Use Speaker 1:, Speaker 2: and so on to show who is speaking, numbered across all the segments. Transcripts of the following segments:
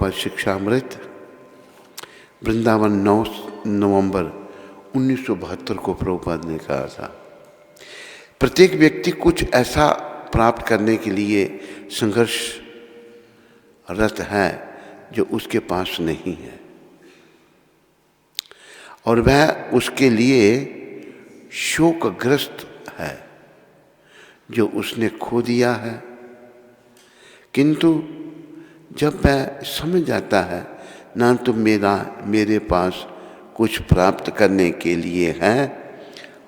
Speaker 1: प्रभुपाद शिक्षामृत वृंदावन 9 नवंबर 1972 को प्रभुपाद ने कहा था, प्रत्येक व्यक्ति कुछ ऐसा प्राप्त करने के लिए संघर्षरत है जो उसके पास नहीं है, और वह उसके लिए शोकग्रस्त है जो उसने खो दिया है। किंतु जब वह समझ जाता है ना तो मेरे पास कुछ प्राप्त करने के लिए है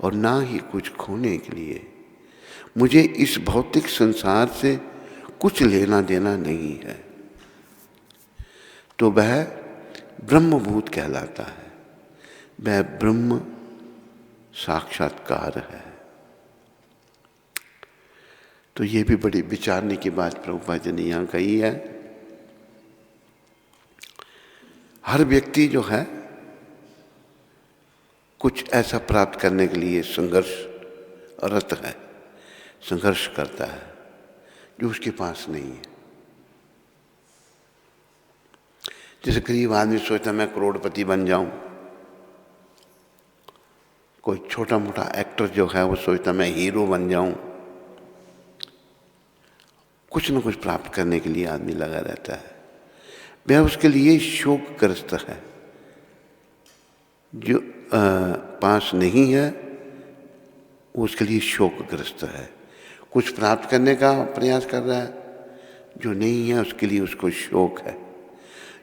Speaker 1: और ना ही कुछ खोने के लिए, मुझे इस भौतिक संसार से कुछ लेना देना नहीं है, तो वह ब्रह्मभूत कहलाता है, वह ब्रह्म साक्षात्कार है। तो ये भी बड़ी विचारने की बात प्रभुपाद जी ने यहाँ कही है। हर व्यक्ति जो है कुछ ऐसा प्राप्त करने के लिए संघर्षरत है, संघर्ष करता है जो उसके पास नहीं है। जैसे गरीब आदमी सोचता मैं करोड़पति बन जाऊं, कोई छोटा मोटा एक्टर जो है वो सोचता मैं हीरो बन जाऊं। कुछ न कुछ प्राप्त करने के लिए आदमी लगा रहता है, वह उसके लिए शोकग्रस्त है। जो पास नहीं है वो उसके लिए शोकग्रस्त है। कुछ प्राप्त करने का प्रयास कर रहा है, जो नहीं है उसके लिए उसको शोक है,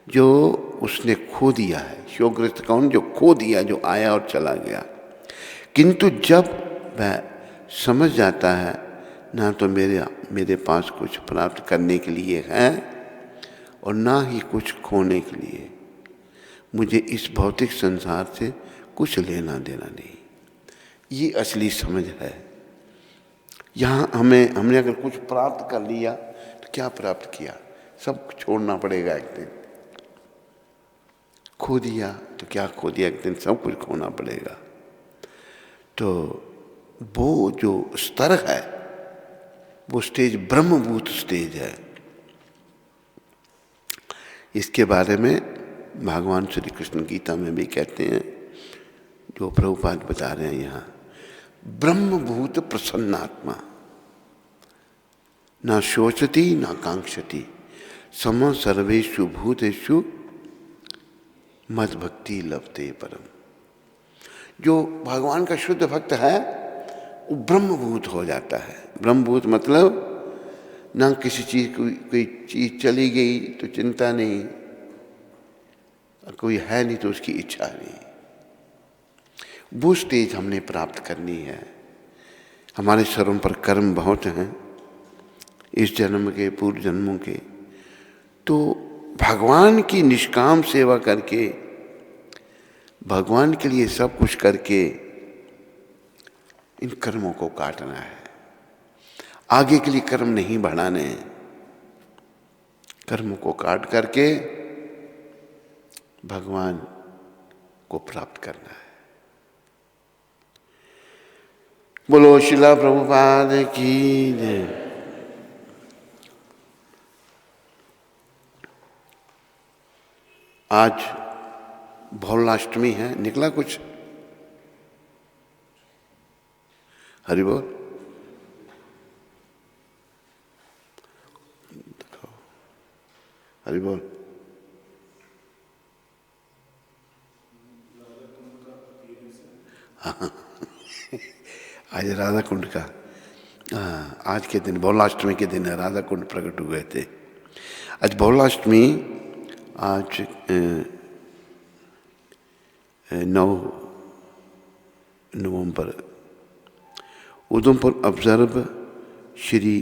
Speaker 1: जो उसने खो दिया है। शोकग्रस्त कौन? जो खो दिया, जो आया और चला गया। किंतु जब वह समझ जाता है ना तो मेरे पास कुछ प्राप्त करने के लिए है और ना ही कुछ खोने के लिए, मुझे इस भौतिक संसार से कुछ लेना देना नहीं, ये असली समझ है। यहाँ हमने अगर कुछ प्राप्त कर लिया तो क्या प्राप्त किया? सब छोड़ना पड़ेगा एक दिन। खो दिया तो क्या खो दिया? एक दिन सब कुछ खोना पड़ेगा। तो वो जो स्तर है वो स्टेज ब्रह्मभूत स्टेज है। इसके बारे में भगवान श्री कृष्ण गीता में भी कहते हैं, जो प्रभुपाद बता रहे हैं यहाँ, ब्रह्मभूत प्रसन्नात्मा ना शोचती ना कांक्षति सम सर्वेषु भूतेषु मद भक्ति लभते परम। जो भगवान का शुद्ध भक्त है वो ब्रह्मभूत हो जाता है। ब्रह्मभूत मतलब ना किसी चीज कोई चीज चली गई तो चिंता नहीं, कोई है नहीं तो उसकी इच्छा नहीं। वो स्टेज हमने प्राप्त करनी है। हमारे शर्म पर कर्म बहुत हैं, इस जन्म के पूर्व जन्मों के। तो भगवान की निष्काम सेवा करके, भगवान के लिए सब कुछ करके इन कर्मों को काटना है। आगे के लिए कर्म नहीं बढ़ाने, कर्मों को काट करके भगवान को प्राप्त करना है। बोलो शिला प्रभुपाद की जय। आज भोलाष्टमी है, निकला कुछ? हरि बोल। हरि बोल। आज राधा कुंड का, आज के दिन भोलाष्टमी के दिन राधा कुंड प्रकट हुए थे। आज भोलाष्टमी, आज 9 November Udhampur observe Shri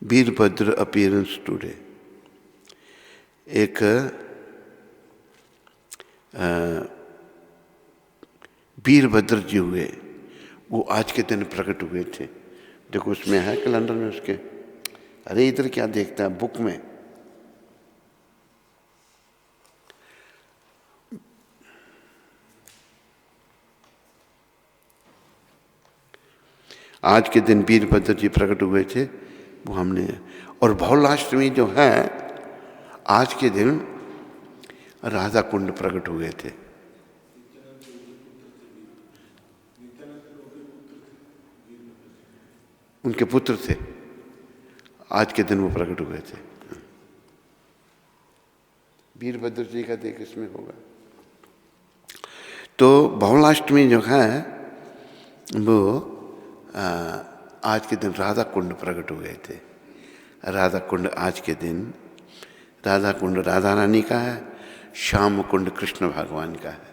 Speaker 1: Virbhadra appearance today. एक वीरभद्र जी हुए, वो आज के दिन प्रकट हुए थे। देखो उसमें है कैलेंडर में उसके। अरे इधर क्या देखता है बुक में? आज के दिन वीरभद्र जी प्रकट हुए थे। वो हमने। और भौलाष्टमी जो है, आज के दिन राधा कुंड प्रकट हुए थे। उनके पुत्र थे, आज के दिन वो प्रकट हुए थे। वीरभद्र जी का देख इसमें होगा। तो भौलाष्टमी जो है वो आज के दिन राधा कुंड प्रकट हुए थे। राधा कुंड आज के दिन, राधा कुंड राधा रानी का है, श्याम कुंड कृष्ण भगवान का है।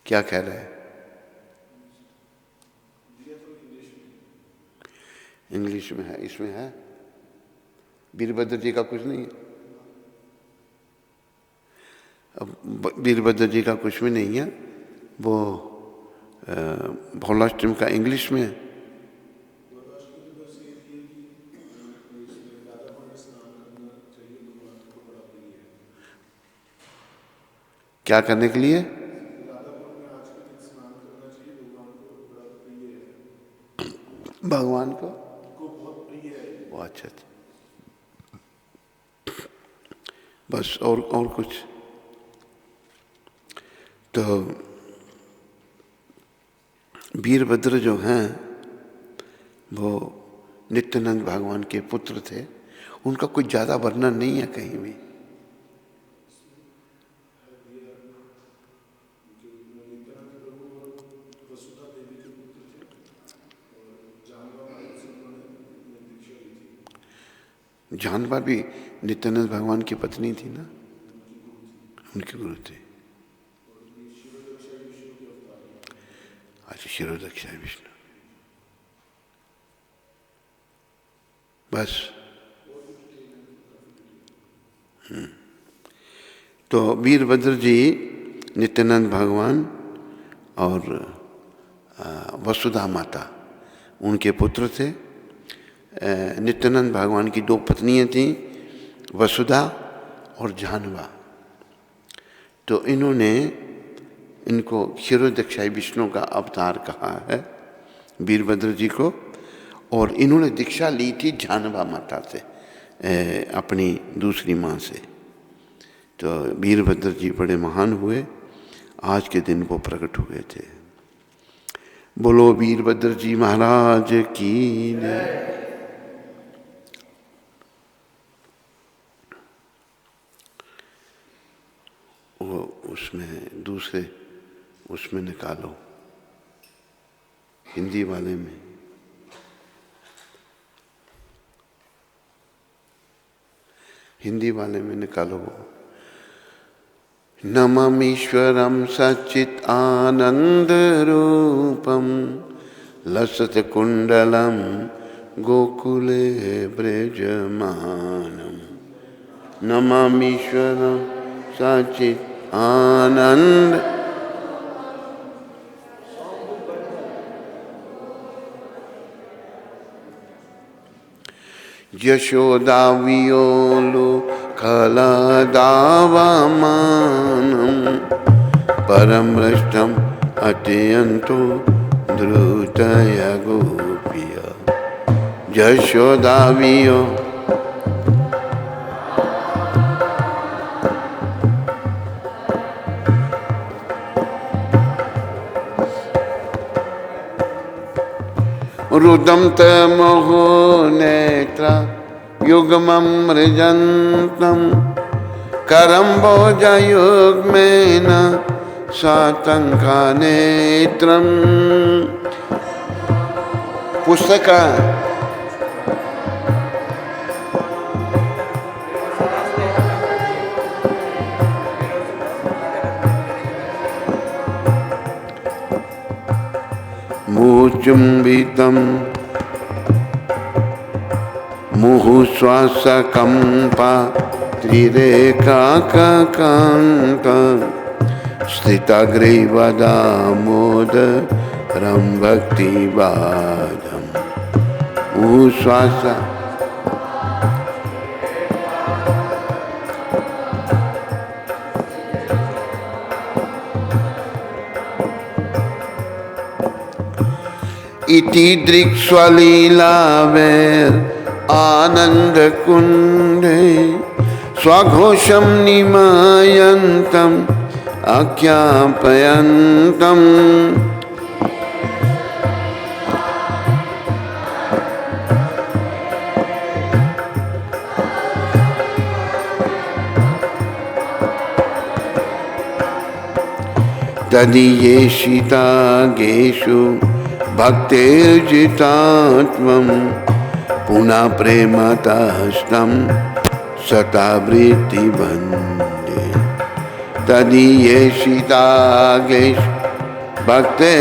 Speaker 1: क्या कह रहे हैं? इंग्लिश में है, इसमें है। वीरभद्र जी का कुछ नहीं है। अब वीरभद्र जी का कुछ भी नहीं है। वो भौलाष्टमी का इंग्लिश में है। क्या करने के लिए? भगवान को बहुत प्रिय है वो। अच्छा अच्छा, बस। और कुछ? तो वीरभद्र जो हैं वो नित्यानंद भगवान के पुत्र थे। उनका कुछ ज़्यादा वर्णन नहीं है कहीं भी। जानबा भी नित्यानंद भगवान की पत्नी थी ना, उनके गुरु थे। अच्छा, शिरोदक्षाय विष्णु। बस। तो वीरभद्र जी नित्यानंद भगवान और वसुधा माता उनके पुत्र थे। नित्यानंद भगवान की दो पत्नियां थीं, वसुधा और जानवा। तो इन्होंने इनको क्षीरोदक्षाय विष्णु का अवतार कहा है, वीरभद्र जी को। और इन्होंने दीक्षा ली थी जानवा माता से, अपनी दूसरी माँ से। तो वीरभद्र जी बड़े महान हुए, आज के दिन वो प्रकट हुए थे। बोलो वीरभद्र जी महाराज की जय। वो उसमें दूसरे उसमें निकालो, हिंदी वाले में। हिंदी वाले में निकालो वो। नममीश्वरं सच्चित् आनंद रूपम लसत कुंडलम गोकुले ब्रजमानम। नममीश्वरं सच्चित् आनंद। यशोदा वियोलो खलदावमानं परमृष्टम अत्यंतो द्रुतय गोपिया। यशोदा वियो रुदं तमोहो नेत्र युग्मं मृजन्तं करम्बोजयुग्मेन सातङ्कानेत्रम्। पुस्तक मुचुम्बितं मुहुश्वासकम्पा त्रिरेखाकान्त स्थितग्रीवदामोदरं भक्तिवादम्। उश्वास इति दृक्स्वलीलावैर आनंद कुंडे स्वघोषम निमायन्तम अख्यापयन्तम। तदीयेषितागेषु भक्तेर्जितात्मं पुनः प्रेमतस्तं सतावृत्ति वन्दे। तदीयेषितागेषु भक्ते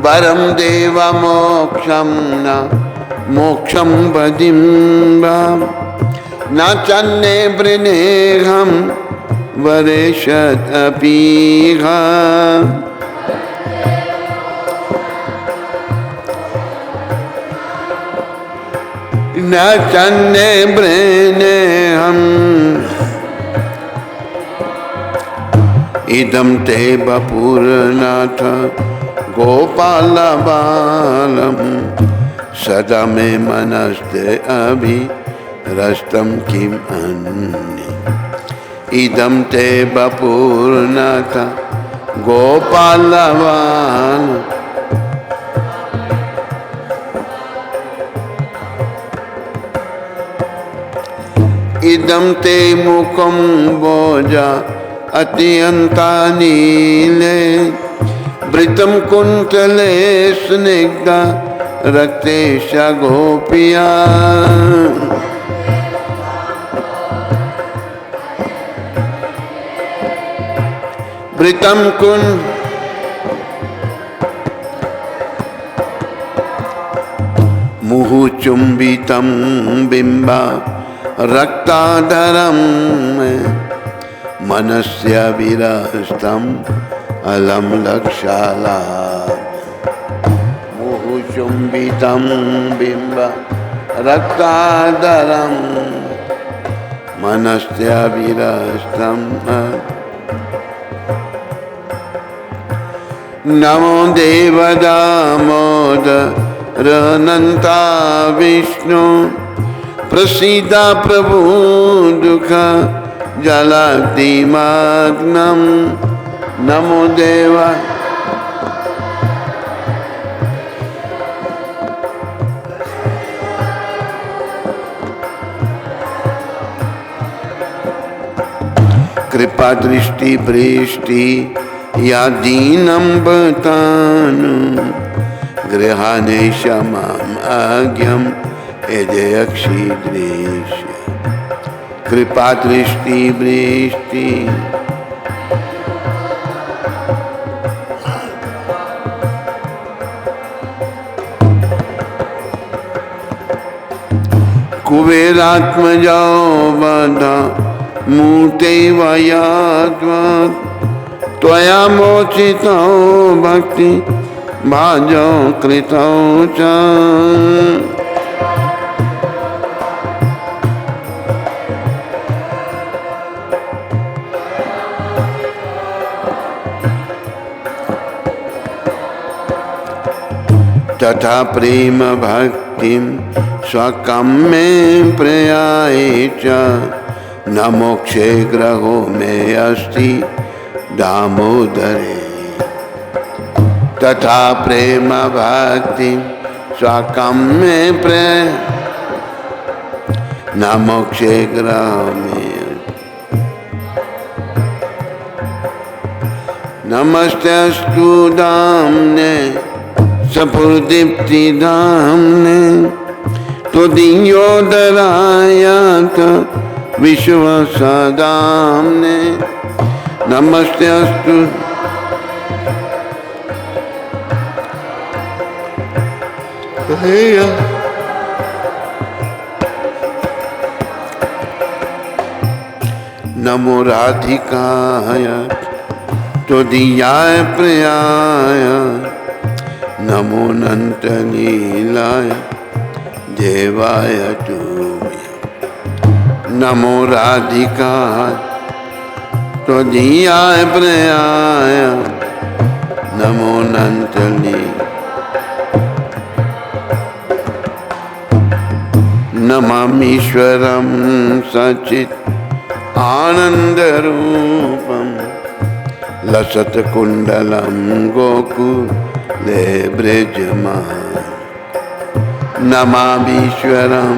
Speaker 1: वरम देव मोक्षम न मोक्षम बदिम्बा न चन्ने वृनेहम वरेशत अपीहा। न चन्ने वृनेहम इदम ते बपुरनाथ गोपाल बालम सदा मे मनस्ते अभि रस्तम किम अन्य। इदम ते बपुरनाथ गोपाल बालम इदम ते मुखम बोजा अत्यंता नीले वृतम कुंतले स्निग्धा रक्तेश गोपिया। वृतम कुन मुहु चुंबितम बिंबा रक्ताधरम मनस्य विरस्तम अलम लक्षाला। मुहु चुंबितम बिंब रक्ताधरम मनस्य विरस्तम। नमो देव दामोदर अनंता विष्णु प्रसीद प्रभु दुख जलादिमग्नम। नमो देव कृपा दृष्टि वृष्टि या दीनम बतानु गृहाने क्षमाम आज्ञम यक्षीदृश्य। कृपा दृष्टि वृष्टि कुबेरात्मजो बधा मूते वयात्मा त्वया मोचितो भक्ति भाजो कृतो च। तथा प्रेम भक्तिम स्वकम में प्रयाय च न मोक्षे ग्रहो में अस्ति दामोदरे। तथा प्रेम भक्ति स्वकम में प्रयाय न मोक्षे ग्रहो में। नमस्तेस्तु दाम्ने सपुरदीप्ति धाम्ने त्वदीयोदरायात विश्वसदाम्ने। नमस्ते अस्तु नमो राधिकाय त्वदीयाय प्रियाय। नमो नंत लीलाय देवाय तुभ्यं। नमो राधिका तो दिया प्रयाय नमो नंतली नमामीश्वरं सचित आनंद रूपम लसत कुंडलम गोकुले ब्रजमान नमामीश्वरम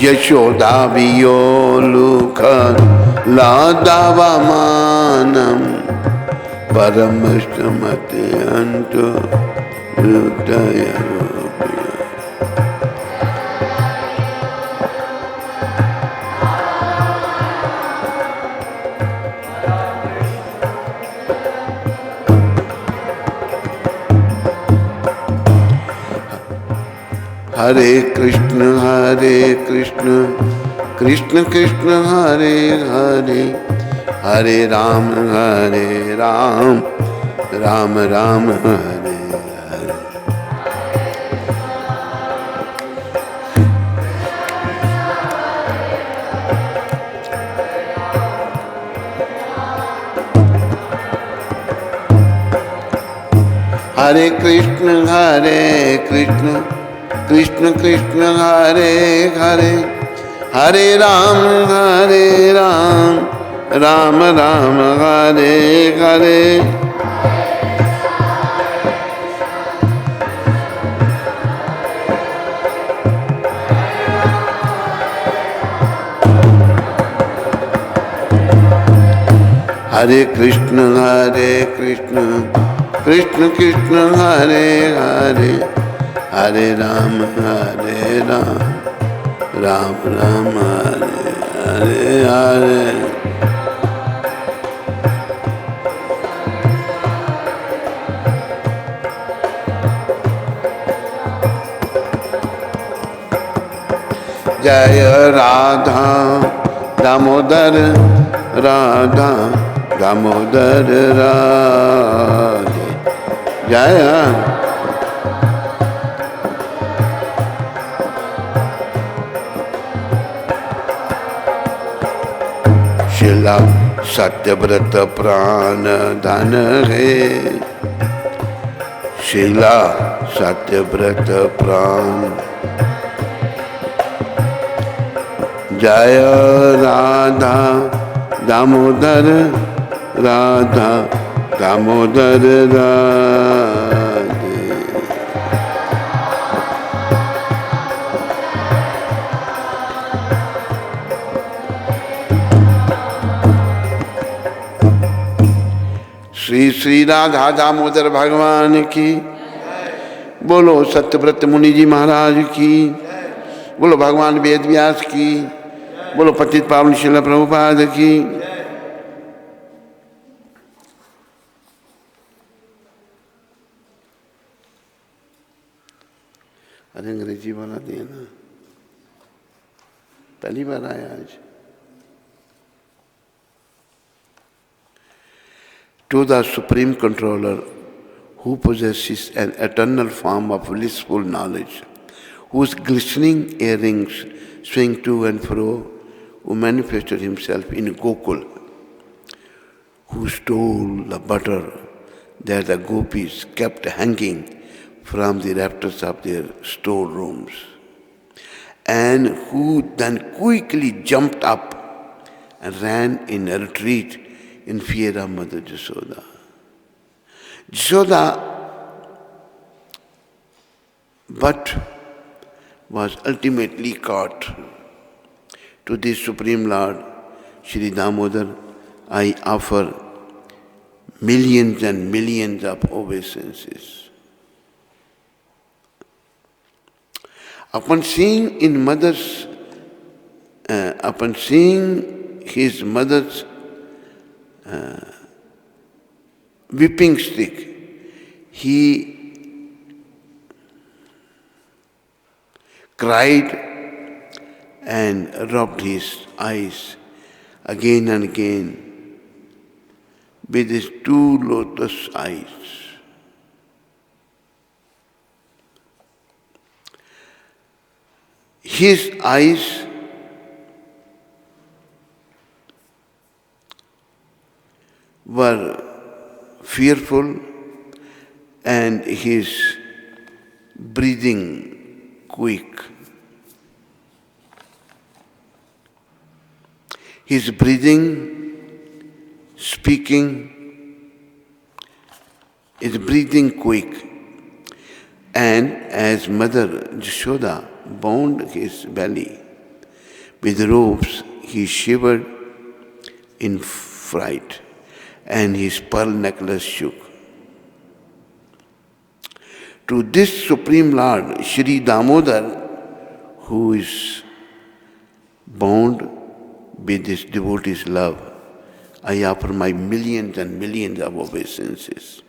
Speaker 1: यशोदा वियोलुख लादावमानम परमष्टमते अंतो हृदय हरे कृष्ण कृष्ण कृष्ण हरे हरे हरे राम राम राम हरे हरे। हरे कृष्ण कृष्ण कृष्ण हरे हरे हरे राम राम राम हरे हरे। हरे कृष्ण कृष्ण कृष्ण हरे हरे हरे राम राम राम हरे हरे हरे। जय राधा दामोदर राधा दामोदर राधे जय। शिला सत्यव्रत प्राण धन है शिला सत्यव्रत प्राण जय राधा दामोदर राधा दामोदर राधे। श्री श्री राधा दामोदर भगवान की बोलो, सत्यव्रत मुनि जी महाराज की बोलो, भगवान वेद व्यास की बोलो, पतित पावन श्रील प्रभुपाद की। अरे अंग्रेजी वाला दिया ना, पहली बार आया आज। To the Supreme Controller, who possesses an eternal form of blissful knowledge, whose glistening earrings swing to and fro, who manifested himself in Gokul, who stole the butter that the gopis kept hanging from the rafters of their storerooms, and who then quickly jumped up and ran in a retreat in fear of Mother Jasoda. Jasoda, but was ultimately caught. To this Supreme Lord, Shri Damodar, I offer millions and millions of obeisances. Upon seeing his mother's whipping stick, he cried and rubbed his eyes again and again. with his two lotus eyes. His eyes were fearful and his breathing quick. His breathing, speaking, his breathing quick. And as Mother Jashoda bound his belly with ropes, he shivered in fright, and his pearl necklace shook. To this Supreme Lord, Shri Damodar, who is bound with his devotee's love, I offer my millions and millions of obeisances.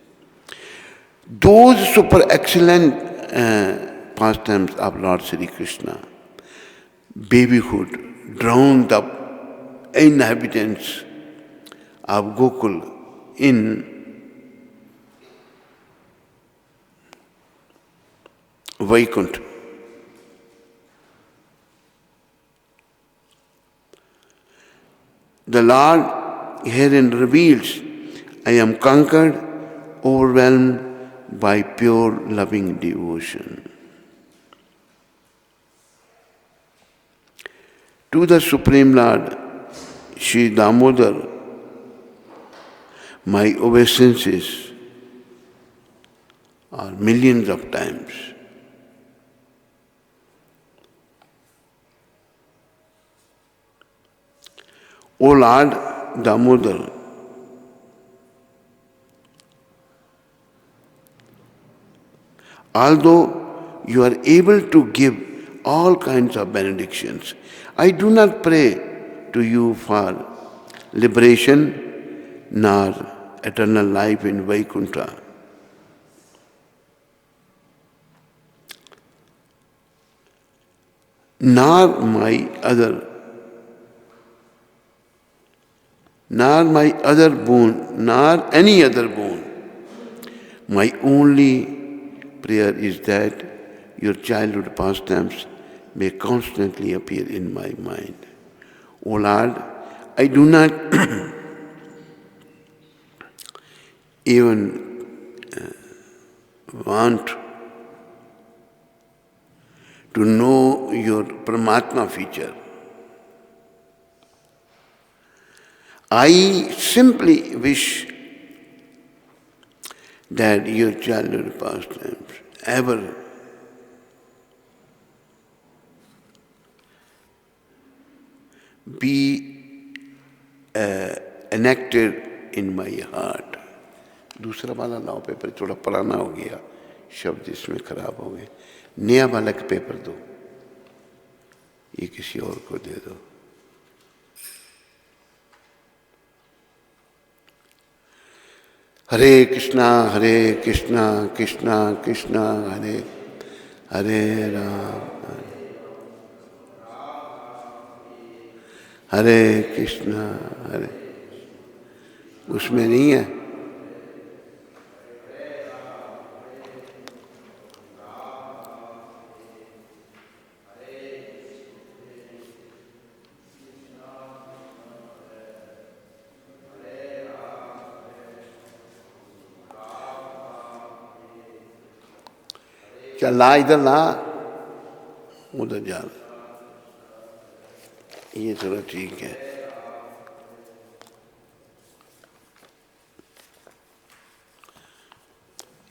Speaker 1: Those super excellent pastimes of Lord Sri Krishna, babyhood, drowned up inhabitants of Gokul in Vaikuntha. The Lord herein reveals, I am conquered, overwhelmed by pure loving devotion. To the Supreme Lord, Sri Damodar, my obeisances are millions of times. O Lord Damodar, although you are able to give all kinds of benedictions, I do not pray to you for liberation nor eternal life in Vaikuntha. Nor my other boon, nor any other boon. My only prayer is that your childhood pastimes may constantly appear in my mind. O Lord, I do not even want to know your Paramatma feature. I simply wish that your childhood pastimes ever be enacted in my heart. दूसरा वाला लाओ paper, थोड़ा पुराना हो गया, शब्द इसमें खराब हो गए. नया वाला का पेपर दो, ये किसी और को दे दो. हरे कृष्णा कृष्णा कृष्णा हरे हरे राम हरे कृष्णा हरे. उसमें नहीं है. क्या ला, इधर ला, उधर जा. ये थोड़ा ठीक है.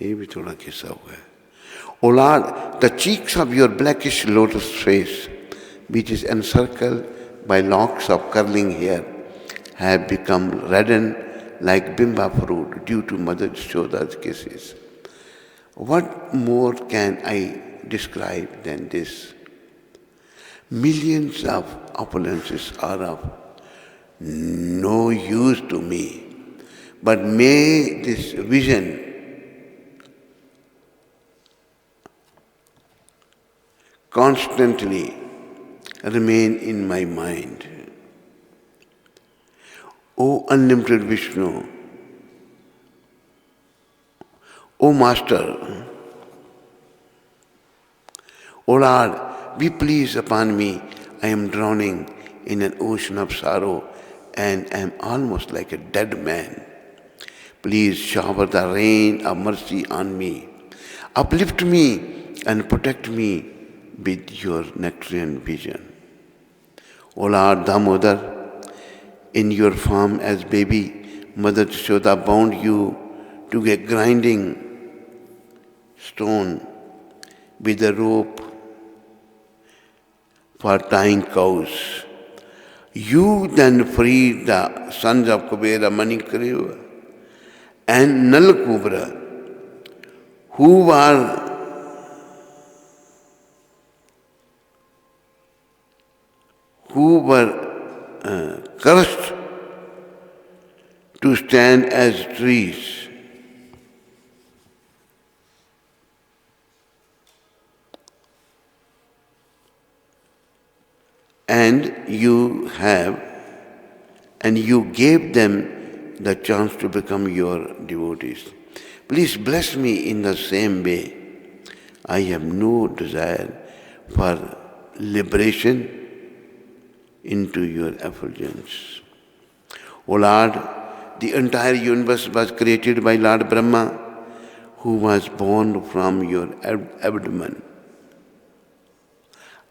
Speaker 1: ये भी थोड़ा घिसा हुआ है. O Lord, the cheeks of your blackish lotus face, which is encircled by locks of curling hair, have become reddened like bimba fruit due to Mother Yashoda's kisses. What more can I describe than this? Millions of opulences are of no use to me, but may this vision constantly remain in my mind. O unlimited Vishnu, O Master, O Lord, be pleased upon me. I am drowning in an ocean of sorrow and am almost like a dead man. Please shower the rain of mercy on me. Uplift me and protect me with your nectarian vision. O Lord Damodar, in your form as baby, Mother Yashoda bound you to a grinding stone with a rope for tying cows. You then freed the sons of Kubera, Manikriva, and Nalakubra, who were cursed to stand as trees. And you gave them the chance to become your devotees. Please bless me in the same way. I have no desire for liberation into your effulgence. O Lord, the entire universe was created by Lord Brahma, who was born from your abdomen.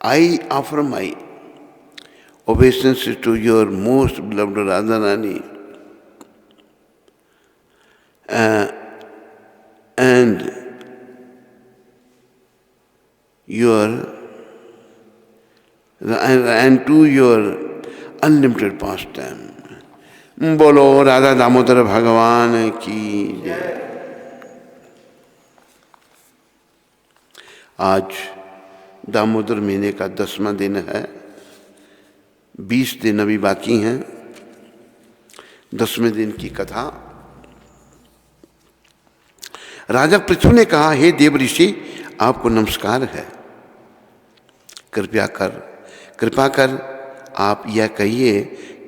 Speaker 1: I offer my obeisances to your most beloved Radharani and to your unlimited pastime. बोलो राधा दामोदर भगवान की जय। आज दामोदर महीने का 10वां दिन है। 20 दिन अभी बाकी हैं। 10वें दिन की कथा। राजा पृथु ने कहा, हे देव ऋषि, आपको नमस्कार है। कृपा कर आप यह कहिए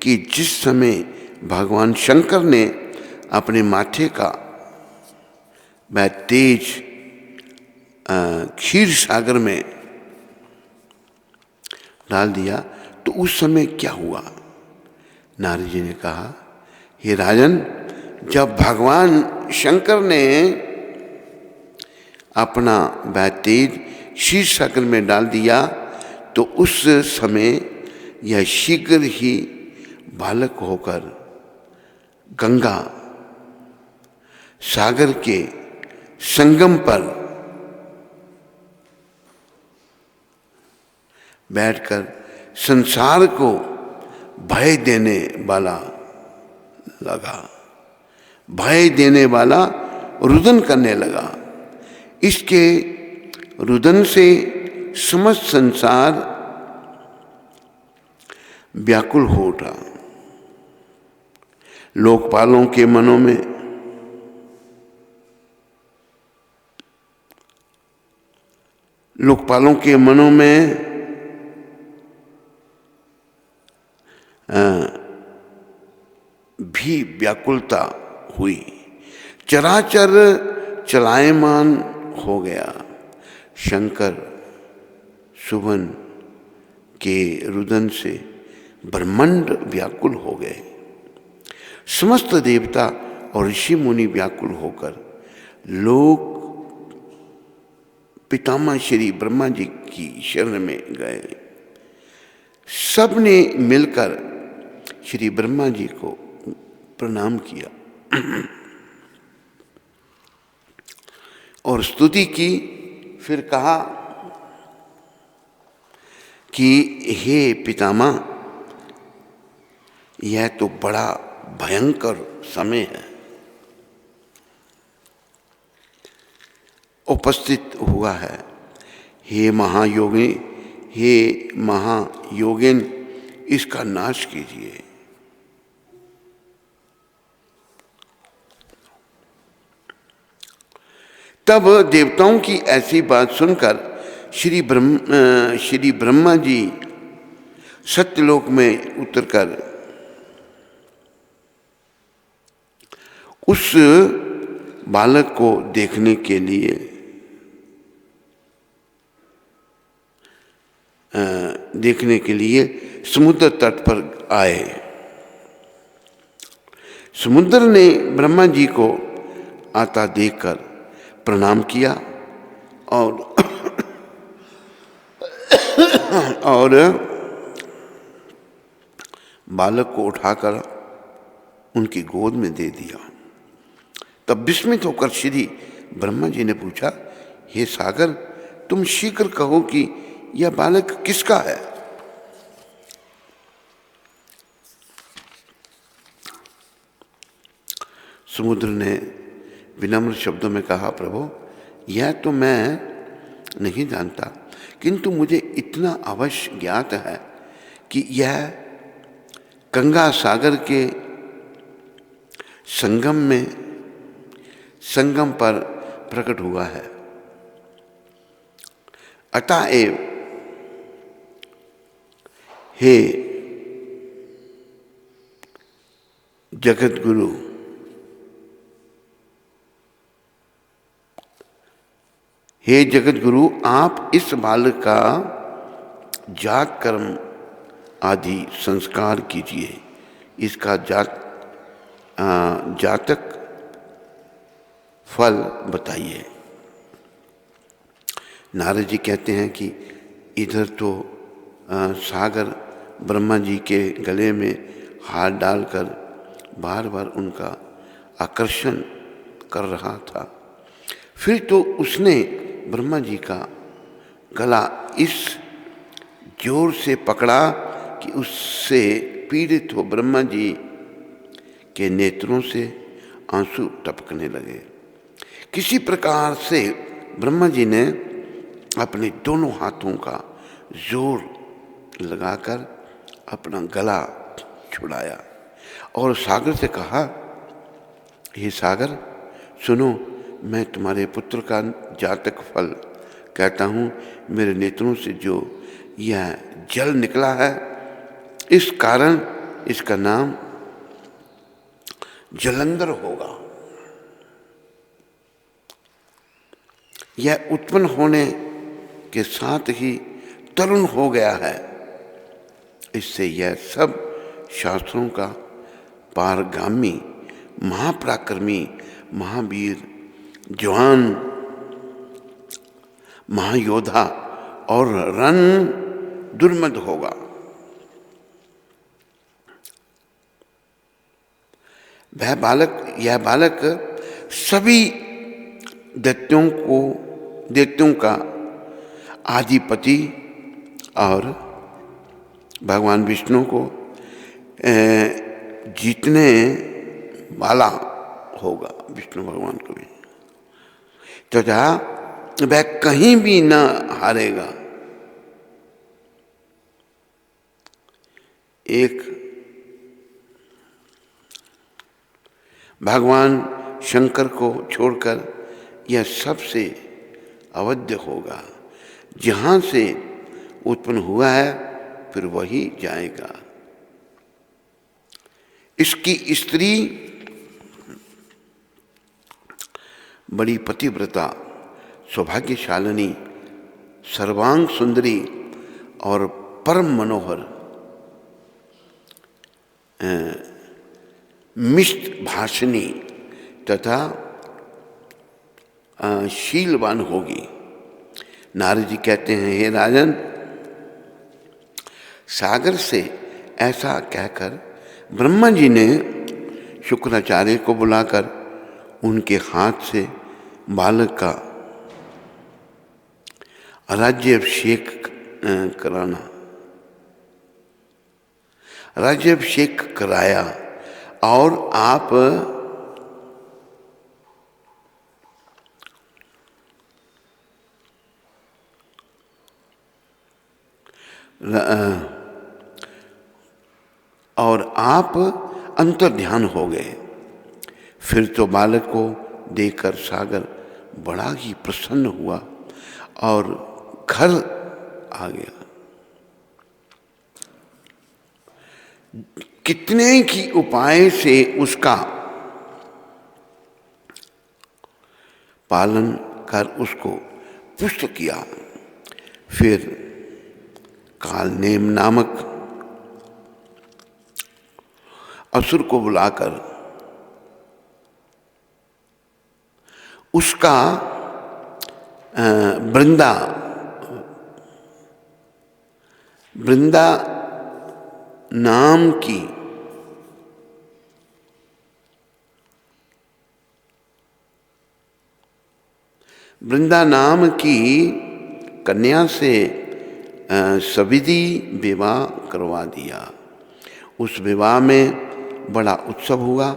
Speaker 1: कि जिस समय भगवान शंकर ने अपने माथे का वह तेज क्षीर सागर में डाल दिया तो उस समय क्या हुआ? नारद जी ने कहा, हे राजन, जब भगवान शंकर ने अपना वह तेज क्षीर सागर में डाल दिया तो उस समय यह शीघ्र ही बालक होकर गंगा सागर के संगम पर बैठकर संसार को भय देने वाला लगा, भय देने वाला रुदन करने लगा। इसके रुदन से समस्त संसार व्याकुल हो उठा। लोकपालों के मनों में भी व्याकुलता हुई। चराचर चलायमान हो गया। शंकर सुवन के रुदन से ब्रह्मांड व्याकुल हो गए। समस्त देवता और ऋषि मुनि व्याकुल होकर लोक पितामह श्री ब्रह्मा जी की शरण में गए। सबने मिलकर श्री ब्रह्मा जी को प्रणाम किया और स्तुति की। फिर कहा कि हे पितामह, यह तो बड़ा भयंकर समय है। उपस्थित हुआ है। हे महायोगी, हे महायोगिन, इसका नाश कीजिए। तब देवताओं की ऐसी बात सुनकर श्री ब्रह्मा जी सत्यलोक में उतरकर उस बालक को देखने के लिए समुद्र तट पर आए। समुद्र ने ब्रह्मा जी को आता देखकर प्रणाम किया और बालक को उठाकर उनकी गोद में दे दिया। तब विस्मित होकर श्री ब्रह्मा जी ने पूछा, हे सागर, तुम शीघ्र कहो कि यह बालक किसका है? समुद्र ने विनम्र शब्दों में कहा, प्रभु, यह तो मैं नहीं जानता, किंतु मुझे इतना अवश्य ज्ञात है कि यह गंगा सागर के संगम पर प्रकट हुआ है। अतएव हे जगत गुरु, आप इस बालक का जात कर्म आदि संस्कार कीजिए। इसका जातक फल बताइए। नारद जी कहते हैं कि इधर तो सागर ब्रह्मा जी के गले में हाथ डालकर बार बार उनका आकर्षण कर रहा था, फिर तो उसने ब्रह्मा जी का गला इस जोर से पकड़ा कि उससे पीड़ित हो ब्रह्मा जी के नेत्रों से आंसू टपकने लगे। किसी प्रकार से ब्रह्मा जी ने अपने दोनों हाथों का जोर लगाकर अपना गला छुड़ाया और सागर से कहा, हे सागर, सुनो, मैं तुम्हारे पुत्र का जातक फल कहता हूँ। मेरे नेत्रों से जो यह जल निकला है, इस कारण इसका नाम जलंधर होगा। यह उत्पन्न होने के साथ ही तरुण हो गया है। इससे यह सब शास्त्रों का पारगामी, महापराक्रमी, महावीर, जवान, महायोद्धा और रण दुर्मद होगा। यह बालक सभी दैत्यों का आदिपति और भगवान विष्णु को जीतने वाला होगा, विष्णु भगवान को भी, तथा वह कहीं भी न हारेगा। एक भगवान शंकर को छोड़कर यह सबसे अवध्य होगा। जहाँ से उत्पन्न हुआ है फिर वही जाएगा। इसकी स्त्री बड़ी पतिव्रता, सौभाग्यशालिनी, सर्वांग सुंदरी और परम मनोहर, मिष्ट भाषिणी तथा शीलवान होगी। नारद जी कहते हैं, हे राजन, सागर से ऐसा कहकर ब्रह्मा जी ने शुक्राचार्य को बुलाकर उनके हाथ से बालक का राज्याभिषेक कराया और आप अंतर्ध्यान हो गए। फिर तो बालक को देखकर सागर बड़ा ही प्रसन्न हुआ और घर आ गया। कितने की उपाय से उसका पालन कर उसको पुष्ट किया। फिर कालनेम नामक असुर को बुलाकर उसका वृंदा नाम की कन्या से सविधि विवाह करवा दिया। उस विवाह में बड़ा उत्सव हुआ।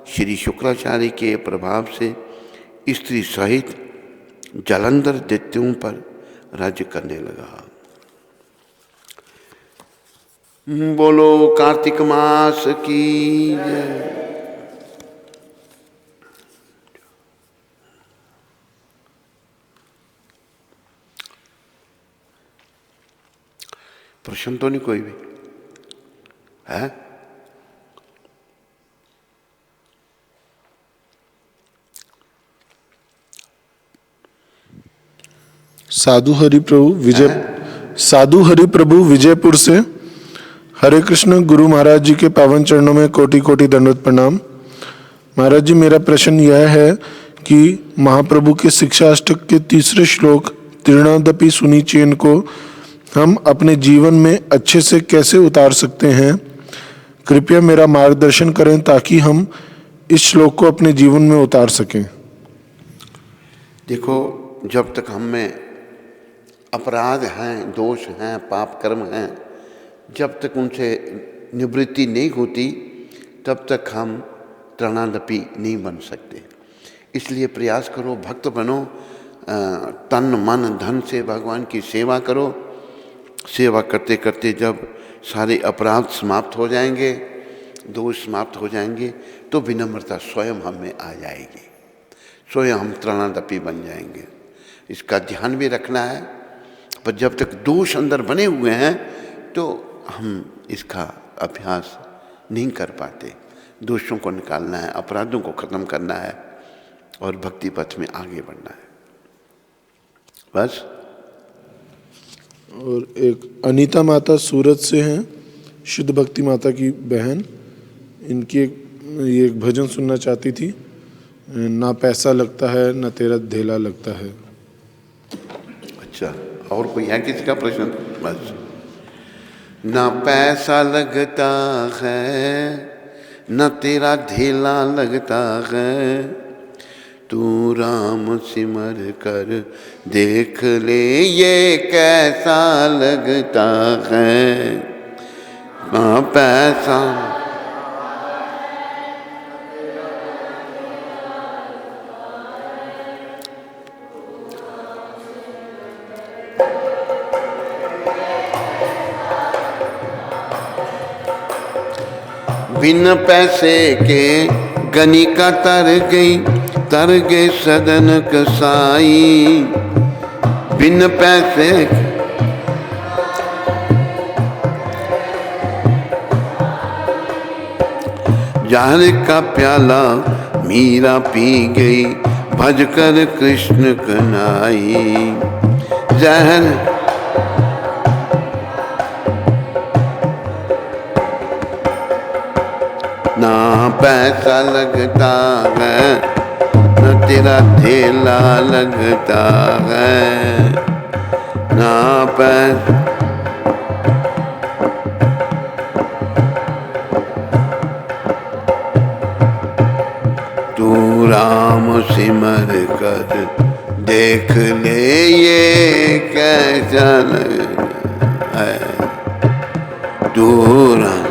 Speaker 1: श्री शुक्राचार्य के प्रभाव से स्त्री सहित जालंधर दैत्यों पर राज्य करने लगा। बोलो कार्तिक मास की जय। प्रश्न तो नहीं कोई भी है?
Speaker 2: साधु हरि प्रभु विजयपुर से। हरे कृष्ण। गुरु महाराज जी के पावन चरणों में कोटि कोटि दंडवत प्रणाम। महाराज जी, मेरा प्रश्न यह है कि महाप्रभु के शिक्षा अष्टक के तीसरे श्लोक तीर्णादपि सुनिचेन को हम अपने जीवन में अच्छे से कैसे उतार सकते हैं? कृपया मेरा मार्गदर्शन करें ताकि हम इस श्लोक को अपने जीवन में उतार सकें।
Speaker 1: देखो, जब तक हम में अपराध हैं, दोष हैं, पाप कर्म हैं, जब तक उनसे निवृत्ति नहीं होती तब तक हम तृणादपि नहीं बन सकते। इसलिए प्रयास करो, भक्त बनो, तन मन धन से भगवान की सेवा करो। सेवा करते करते जब सारे अपराध समाप्त हो जाएंगे, दोष समाप्त हो जाएंगे, तो विनम्रता स्वयं हम में आ जाएगी। स्वयं हम तृणादपि बन जाएंगे। इसका ध्यान भी रखना है। पर जब तक दोष अंदर बने हुए हैं तो हम इसका अभ्यास नहीं कर पाते। दोषों को निकालना है, अपराधों को खत्म करना है और भक्ति पथ में आगे बढ़ना है, बस।
Speaker 2: और एक अनीता माता सूरत से हैं, शुद्ध भक्ति माता की बहन। इनकी ये एक भजन सुनना चाहती थी। ना पैसा लगता है ना तेरा धेला लगता है।
Speaker 1: अच्छा, और कोई है किसी का प्रश्न? बस। ना पैसा लगता है न तेरा धेला लगता है, तू राम सिमर कर देख ले ये कैसा लगता है। ना पैसा बिन पैसे के गनिका तर गए सदन कसाई। बिन पैसे जहर का प्याला मीरा पी गई, भज कर कृष्ण कन्हई। जहर ना पैसा लगता है न तेरा धेला लगता है। ना पैसा तू राम सिमर कर देख ले ये कैसा लगता है। तू राम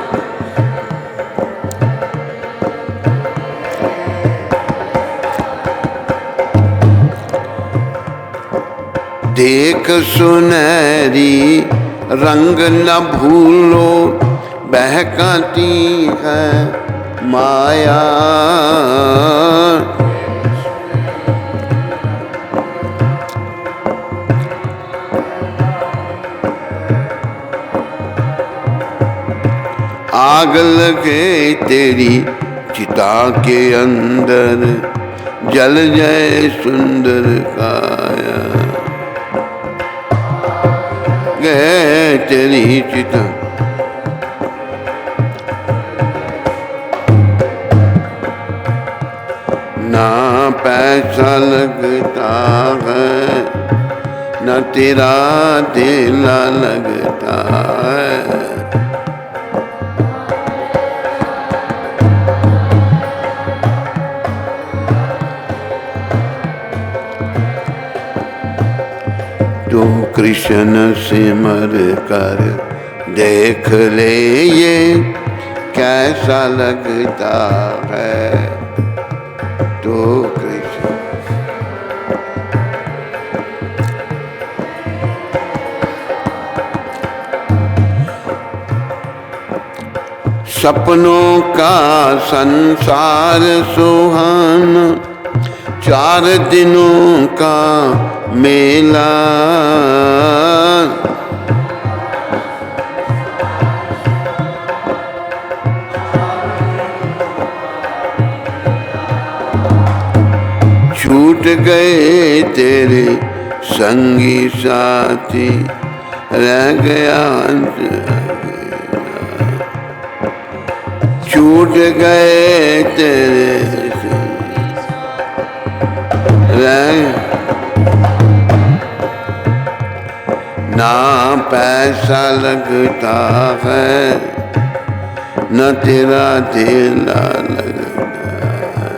Speaker 1: देख सुनहरी रंग न भूलो, बहकाती है माया। आग लगे तेरी चिता के अंदर, जल जाए सुंदर काया, गए तेरी चिता। ना पैसा लगता है, न तेरा दिल लगता है। तू कृष्ण सिमर कर देख ले ये कैसा लगता है। तो कृष्ण सपनों का संसार सुहाना, 4 दिनों का मेला। छूट गए तेरे संगी साथी, रह गया छूट गए तेरे ना पैसा लगता है, न तेरा दिल लगता है।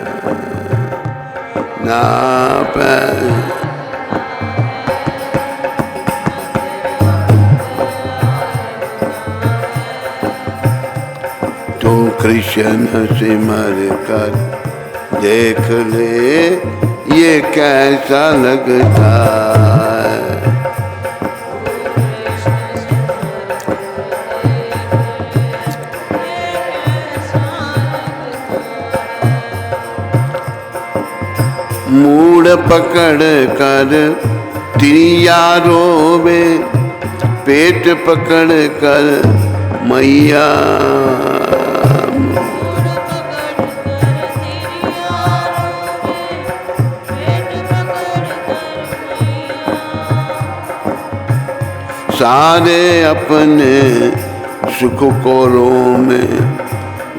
Speaker 1: ना पैसा तो कृष्ण सिमर कर देख ले ये कैसा लगता है। मूड पकड़ कर तिरिया रोवे, पेट पकड़ कर मैया। सारे अपने सुख को रो में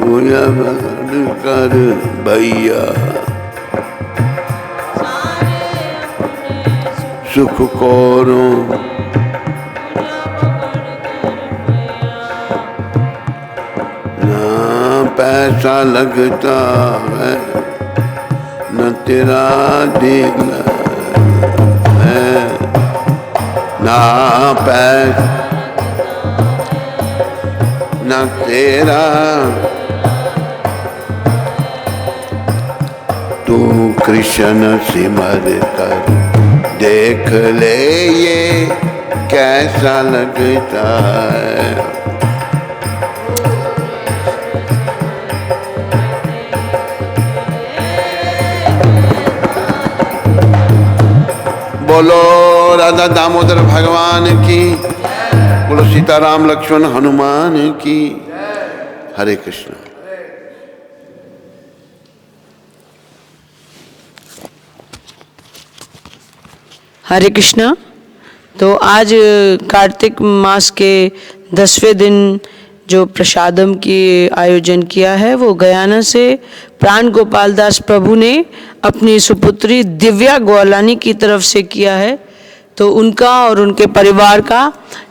Speaker 1: पकड़ कर भैया, सुख को रो ना पैसा लगता है, न तेरा दिल है। ना पैसा न तेरा, तू कृष्ण सिमर कर देख ले ये कैसा लगता है। बोलो राधा दामोदर भगवान की, बोलो सीताराम लक्ष्मण हनुमान की। हरे कृष्ण।
Speaker 3: हरे कृष्णा। तो आज कार्तिक मास के 10वें दिन जो प्रसादम की आयोजन किया है वो गयाना से प्राण गोपाल दास प्रभु ने अपनी सुपुत्री दिव्या ग्वालानी की तरफ से किया है। तो उनका और उनके परिवार का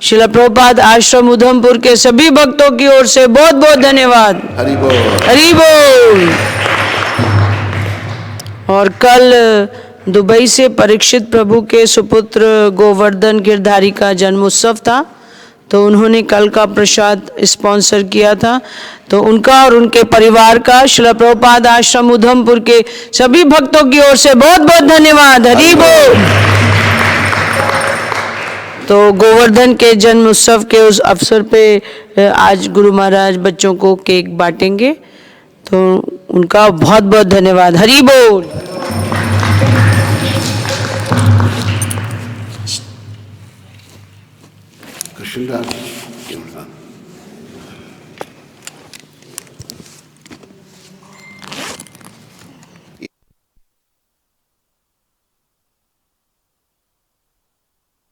Speaker 3: श्रील प्रभुपाद आश्रम उधमपुर के सभी भक्तों की ओर से बहुत बहुत धन्यवाद।
Speaker 1: हरि बोल।
Speaker 3: हरि बोल। और कल दुबई से परीक्षित प्रभु के सुपुत्र गोवर्धन गिरधारी का जन्मोत्सव था, तो उन्होंने कल का प्रसाद स्पॉन्सर किया था। तो उनका और उनके परिवार का श्रील प्रभुपाद आश्रम उधमपुर के सभी भक्तों की ओर से बहुत बहुत धन्यवाद। हरि बोल। तो गोवर्धन के जन्म उत्सव के उस अवसर पे आज गुरु महाराज बच्चों को केक बांटेंगे, तो उनका बहुत बहुत धन्यवाद। हरि बोल।
Speaker 1: कृष्णदास